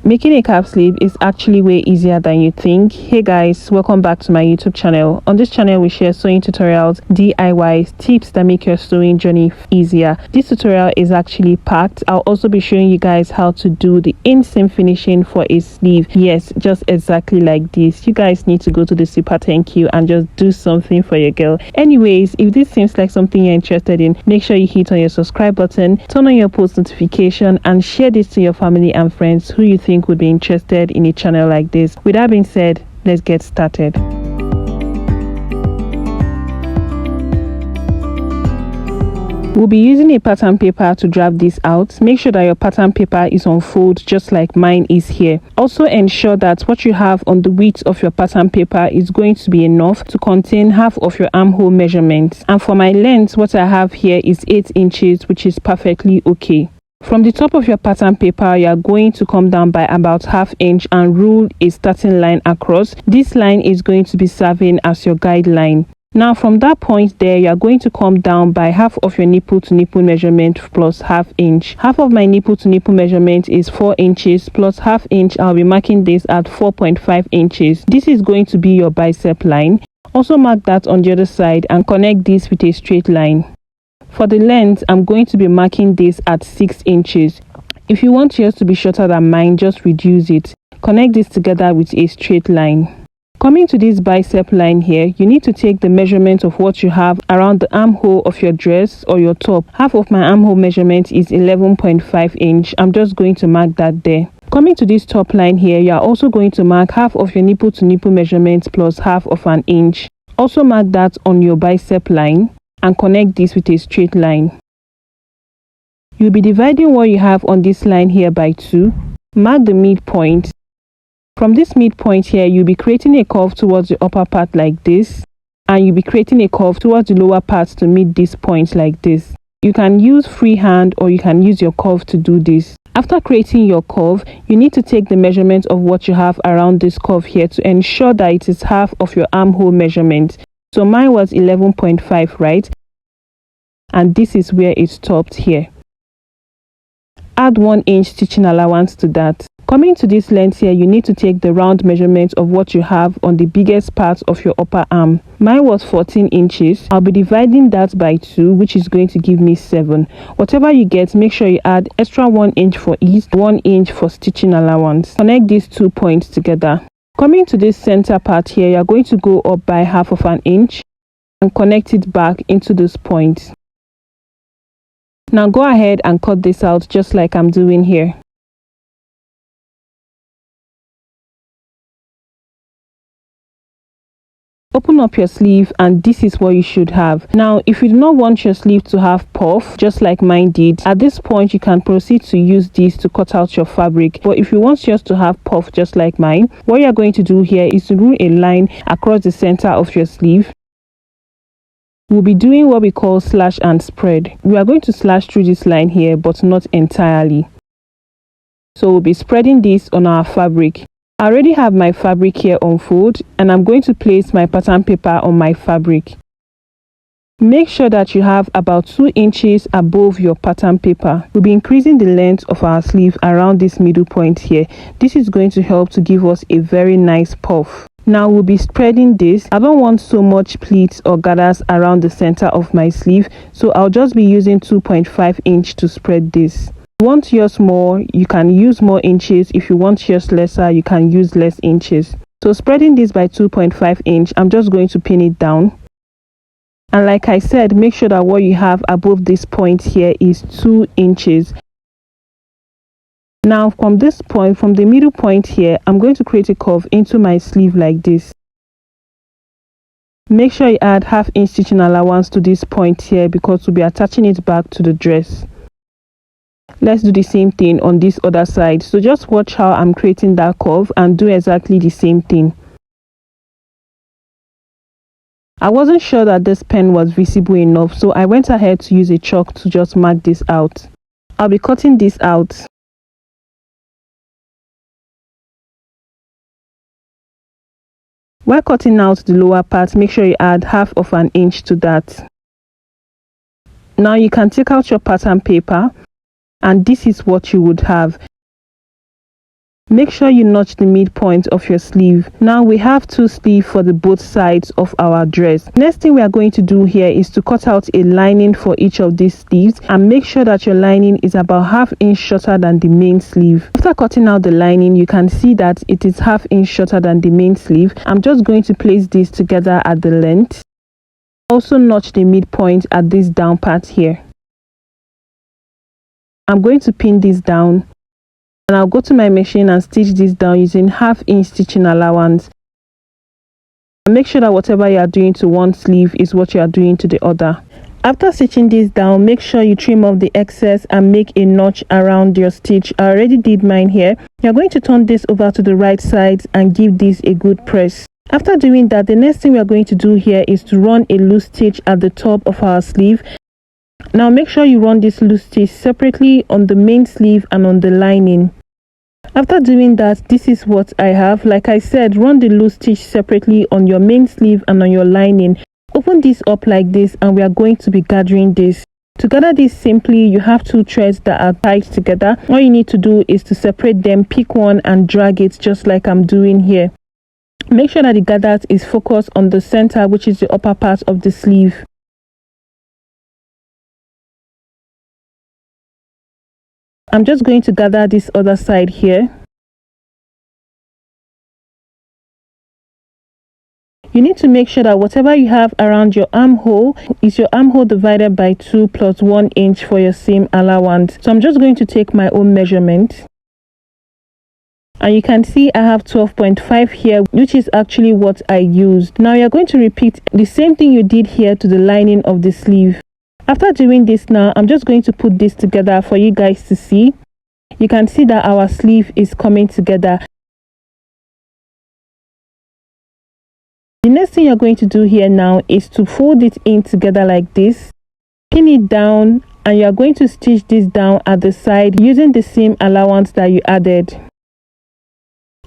Making a cap sleeve is actually way easier than you think. Hey guys, welcome back to my YouTube channel. On this channel we share sewing tutorials, DIYs, tips that make your sewing journey easier. This tutorial is actually packed. I'll also be showing you guys how to do the inseam finishing for a sleeve. Yes, just exactly like this. You guys need to go to the super thank you and just do something for your girl. Anyways, if this seems like something you're interested in, make sure you hit on your subscribe button, turn on your post notification, and share this to your family and friends who you think would be interested in a channel like this. With that being said, let's get started. We'll be using a pattern paper to draft this out. Make sure that your pattern paper is on fold just like mine is here. Also ensure that what you have on the width of your pattern paper is going to be enough to contain half of your armhole measurement. And for my length, what I have here is 8 inches, which is perfectly okay. From the top of your pattern paper, you are going to come down by about ½ inch and rule a starting line across. This line is going to be serving as your guideline. Now from that point there, you are going to come down by half of your nipple to nipple measurement plus ½ inch. Half of my nipple to nipple measurement is 4 inches plus ½ inch. I'll be marking this at 4.5 inches. This is going to be your bicep line. Also mark that on the other side and connect this with a straight line. For the length, I'm going to be marking this at 6 inches. If you want yours to be shorter than mine, just reduce it. Connect this together with a straight line. Coming to this bicep line here, you need to take the measurement of what you have around the armhole of your dress or your top. Half of my armhole measurement is 11.5 inch. I'm just going to mark that there. Coming to this top line here, you are also going to mark half of your nipple to nipple measurement plus ½ inch. Also mark that on your bicep line and connect this with a straight line. You'll be dividing what you have on this line here by 2. Mark the midpoint. From this midpoint here, you'll be creating a curve towards the upper part like this, and you'll be creating a curve towards the lower part to meet this point like this. You can use freehand or you can use your curve to do this. After creating your curve, you need to take the measurement of what you have around this curve here to ensure that it is half of your armhole measurement. So mine was 11.5, right? And this is where it stopped here. Add 1 inch stitching allowance to that. Coming to this length here, you need to take the round measurement of what you have on the biggest part of your upper arm. Mine was 14 inches. I'll be dividing that by 2, which is going to give me 7. Whatever you get, make sure you add extra 1 inch for ease, 1 inch for stitching allowance. Connect these 2 points together. Coming to this center part here, you're going to go up by ½ inch and connect it back into this point. Now go ahead and cut this out just like I'm doing here. Open up your sleeve and this is what you should have. Now if you do not want your sleeve to have puff just like mine did, at this point you can proceed to use this to cut out your fabric. But if you want yours to have puff just like mine, what you're going to do here is to rule a line across the center of your sleeve. We'll be doing what we call slash and spread. We are going to slash through this line here, but not entirely. So we'll be spreading this on our fabric. I already have my fabric here on fold and I'm going to place my pattern paper on my fabric. Make sure that you have about 2 inches above your pattern paper. We'll be increasing the length of our sleeve around this middle point here. This is going to help to give us a very nice puff. Now we'll be spreading this. I don't want so much pleats or gathers around the center of my sleeve, so I'll just be using 2.5 inch to spread this. If you want yours more, you can use more inches. If you want yours lesser, you can use less inches. So spreading this by 2.5 inch, I'm just going to pin it down. And like I said, make sure that what you have above this point here is 2 inches. Now from this point, from the middle point here, I'm going to create a curve into my sleeve like this. Make sure you add ½ inch stitching allowance to this point here because we'll be attaching it back to the dress. Let's do the same thing on this other side. So just watch how I'm creating that curve and do exactly the same thing. I wasn't sure that this pen was visible enough, so I went ahead to use a chalk to just mark this out. I'll be cutting this out. While cutting out the lower part, make sure you add ½ inch to that. Now you can take out your pattern paper and this is what you would have. Make sure you notch the midpoint of your sleeve. Now we have 2 sleeves for the both sides of our dress. Next thing we are going to do here is to cut out a lining for each of these sleeves, and make sure that your lining is about ½ inch shorter than the main sleeve. After cutting out the lining, you can see that it is ½ inch shorter than the main sleeve. I'm just going to place this together at the length. Also notch the midpoint at this down part here. I'm going to pin this down, and I'll go to my machine and stitch this down using ½ inch stitching allowance. Make sure that whatever you are doing to one sleeve is what you are doing to the other. After stitching this down, make sure you trim off the excess and make a notch around your stitch. I already did mine here. You're going to turn this over to the right side and give this a good press. After doing that, the next thing we are going to do here is to run a loose stitch at the top of our sleeve. Now make sure you run this loose stitch separately on the main sleeve and on the lining. After doing that, this is what I have. Like I said, run the loose stitch separately on your main sleeve and on your lining. Open this up like this, and we are going to be gathering this. To gather this simply, you have 2 threads that are tied together. All you need to do is to separate them, pick one and drag it just like I'm doing here. Make sure that the gather is focused on the center, which is the upper part of the sleeve. I'm just going to gather this other side here. You need to make sure that whatever you have around your armhole is your armhole divided by 2 plus 1 inch for your seam allowance. So I'm just going to take my own measurement. And you can see I have 12.5 here, which is actually what I used. Now you're going to repeat the same thing you did here to the lining of the sleeve. After doing this now, I'm just going to put this together for you guys to see. You can see that our sleeve is coming together. The next thing you're going to do here now is to fold it in together like this. Pin it down, and you're going to stitch this down at the side using the seam allowance that you added.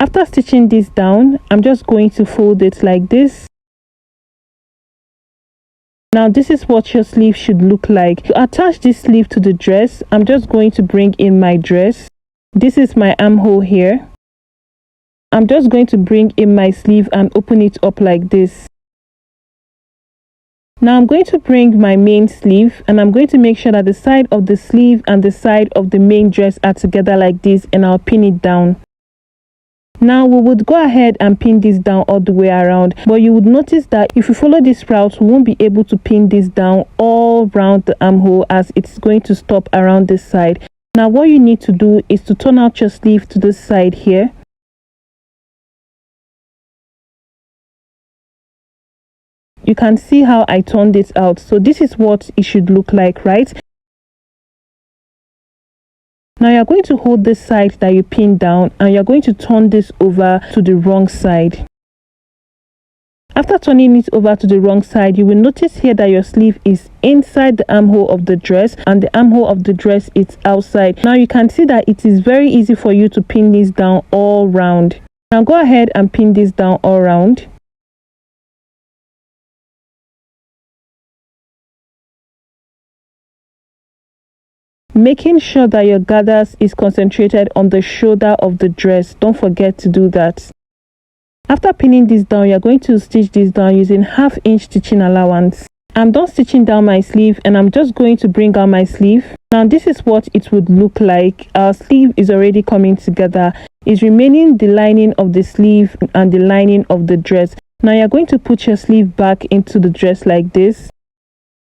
After stitching this down, I'm just going to fold it like this. Now this is what your sleeve should look like. To attach this sleeve to the dress, I'm just going to bring in my dress. This is my armhole here. I'm just going to bring in my sleeve and open it up like this. Now I'm going to bring my main sleeve, and I'm going to make sure that the side of the sleeve and the side of the main dress are together like this, and I'll pin it down. Now we would go ahead and pin this down all the way around, but you would notice that if you follow this route, we won't be able to pin this down all around the armhole, as it's going to stop around this side. Now what you need to do is to turn out your sleeve to this side here. You can see how I turned it out. So this is what it should look like, right? Now you're going to hold this side that you pinned down, and you're going to turn this over to the wrong side. After turning it over to the wrong side, you will notice here that your sleeve is inside the armhole of the dress and the armhole of the dress is outside. Now you can see that it is very easy for you to pin this down all round. Now go ahead and pin this down all round. Making sure that your gathers is concentrated on the shoulder of the dress. Don't forget to do that. After pinning this down, you're going to stitch this down using ½ inch stitching allowance. I'm done stitching down my sleeve, and I'm just going to bring out my sleeve. Now this is what it would look like. Our sleeve is already coming together. It's remaining the lining of the sleeve and the lining of the dress. Now you're going to put your sleeve back into the dress like this,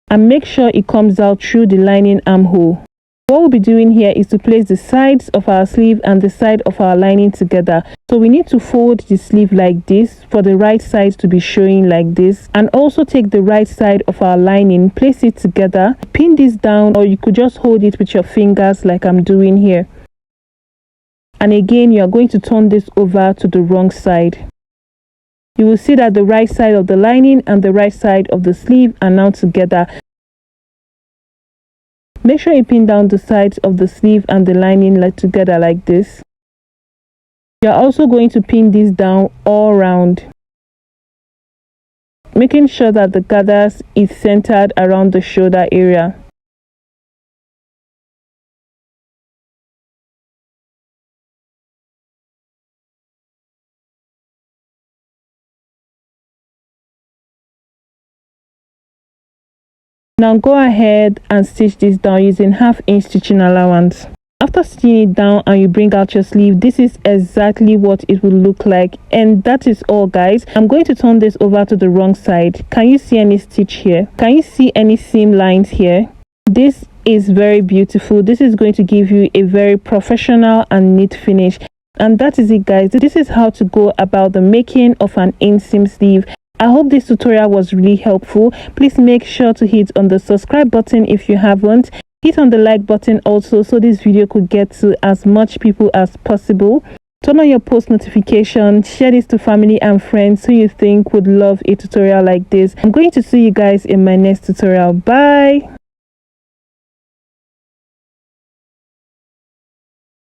and make sure it comes out through the lining armhole. What we'll be doing here is to place the sides of our sleeve and the side of our lining together. So we need to fold the sleeve like this for the right side to be showing like this, and also take the right side of our lining, place it together, pin this down, or you could just hold it with your fingers like I'm doing here. And again, you are going to turn this over to the wrong side. You will see that the right side of the lining and the right side of the sleeve are now together. Make sure you pin down the sides of the sleeve and the lining together like this. You're also going to pin this down all round, making sure that the gathers is centered around the shoulder area. Now go ahead and stitch this down using 1/2 inch stitching allowance. After stitching it down and you bring out your sleeve, this is exactly what it will look like. And that is all, guys. I'm going to turn this over to the wrong side. Can you see any stitch here? Can you see any seam lines here? This is very beautiful. This is going to give you a very professional and neat finish. And that is it, guys. This is how to go about the making of an inseam sleeve. I hope this tutorial was really helpful. Please make sure to hit on the subscribe button if you haven't. Hit on the like button also so this video could get to as much people as possible. Turn on your post notification. Share this to family and friends who you think would love a tutorial like this. I'm going to see you guys in my next tutorial. Bye.